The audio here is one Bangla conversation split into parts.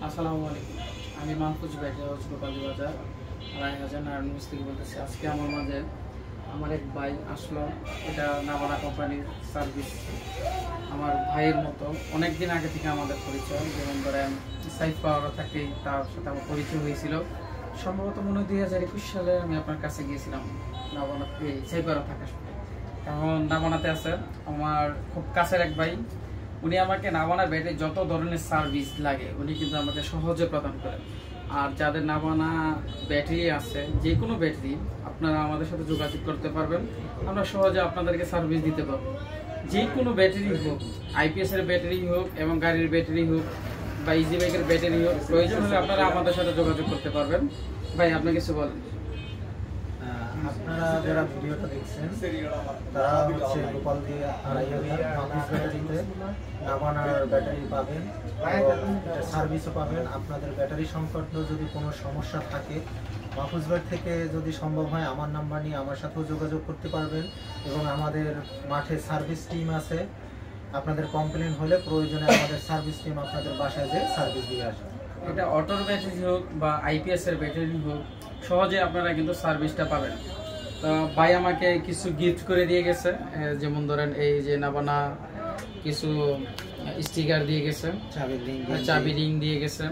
আসসালামু আলাইকুম। আমি মাহফুজ ব্যাটারি হাউস গোপালী বাজার রায়হাজার নারায়ণগঞ্জ থেকে বলতেছি। আজকে আমার মাঝে আমার এক ভাই আসলো। এটা নাভানা কোম্পানির সার্ভিস। আমার ভাইয়ের মতো অনেক দিন আগে থেকে আমাদের পরিচয়, যেমন ধরেন সাইফ পাওয়ার থাকতেই তার সাথে আমার পরিচয় হয়েছিল। সম্ভবত মনে হয় 2021 সালে আমি আপনার কাছে গিয়েছিলাম নাভানাতে, সাইফ পাওয়ার থাকার সময়। এখন নাভানাতে আছে আমার খুব কাছের এক ভাই। উনি আমাকে নাভানা ব্যাটারি যত ধরনের সার্ভিস লাগে উনি কিন্তু আমাকে সহজে প্রদান করেন। আর যাদের নাভানা ব্যাটারি আছে, যে কোনো ব্যাটারি আপনারা আমাদের সাথে যোগাযোগ করতে পারবেন। আমরা সহজে আপনাদেরকে সার্ভিস দিতে পারবো। যে কোনো ব্যাটারি হোক, আইপিএস এর ব্যাটারি হোক এবং গাড়ির ব্যাটারি হোক বা ইজি বাইকের ব্যাটারি হোক, প্রয়োজন হলে আপনারা আমাদের সাথে যোগাযোগ করতে পারবেন। ভাই আপনি কিছু বলেন। আপনারা যারা ভিডিওটা দেখছেন তারা হচ্ছে গোপালদিয়া মাহফুজ ব্যাটারিতে নাভানার ব্যাটারি পাবেন এবং সার্ভিসও পাবেন। আপনাদের ব্যাটারি সংক্রান্ত যদি কোনো সমস্যা থাকে মাহফুজ ভাই থেকে যদি সম্ভব হয় আমার নাম্বার নিয়ে আমার সাথেও যোগাযোগ করতে পারবেন। এবং আমাদের মাঠে সার্ভিস টিম আছে, আপনাদের কমপ্লেন হলে প্রয়োজনে আমাদের সার্ভিস টিম আপনাদের বাসায় যেয়ে সার্ভিস দিয়ে আসবে। এটা অটোর ব্যাটারি হোক বা আইপিএস এর ব্যাটারি হোক, সহজে আপনারা কিন্তু সার্ভিসটা পাবেন। তো ভাই আমাকে কিছু গিফট করে দিয়ে গেছে, যেমন ধরেন এই যে নাভানা কিছু স্টিকার দিয়ে গেছে, চাবি রিং দিয়ে গেছে।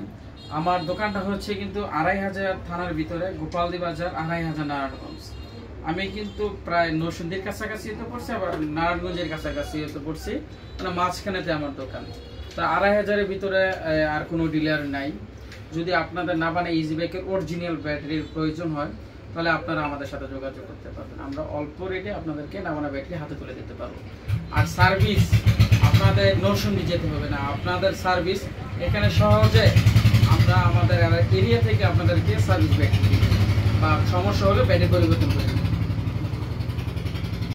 আমার দোকানটা হচ্ছে কিন্তু 2500 থানার ভিতরে, গোপালদি বাজার 2500 নারায়ণগঞ্জ। আমি কিন্তু প্রায় নরসিংদীর কাছাকাছি তো পড়ছি, আবার নারায়ণগঞ্জের কাছাকাছি তো পড়ছি, মানে মাঝখানেতে আমার দোকান। তা 2500-এর ভিতরে আর কোনো ডিলার নাই। যদি আপনাদের নাভানা ইজি বাইকের অরিজিনাল ব্যাটারির প্রয়োজন হয় তাহলে আপনারা আমাদের সাথে যোগাযোগ করতে পারবেন। আমরা অল্প রেটে আপনাদেরকে নাভানা ব্যাটারি হাতে তুলে দিতে পারবো। আর সার্ভিস আপনাদের নরসিংদী যেতে হবে না, আপনাদের সার্ভিস এখানে সহজে আমরা আমাদের এরিয়া থেকে আপনাদেরকে সার্ভিস ব্যাটারি বা সমস্যা হলে ব্যাটারি পরিবর্তন করে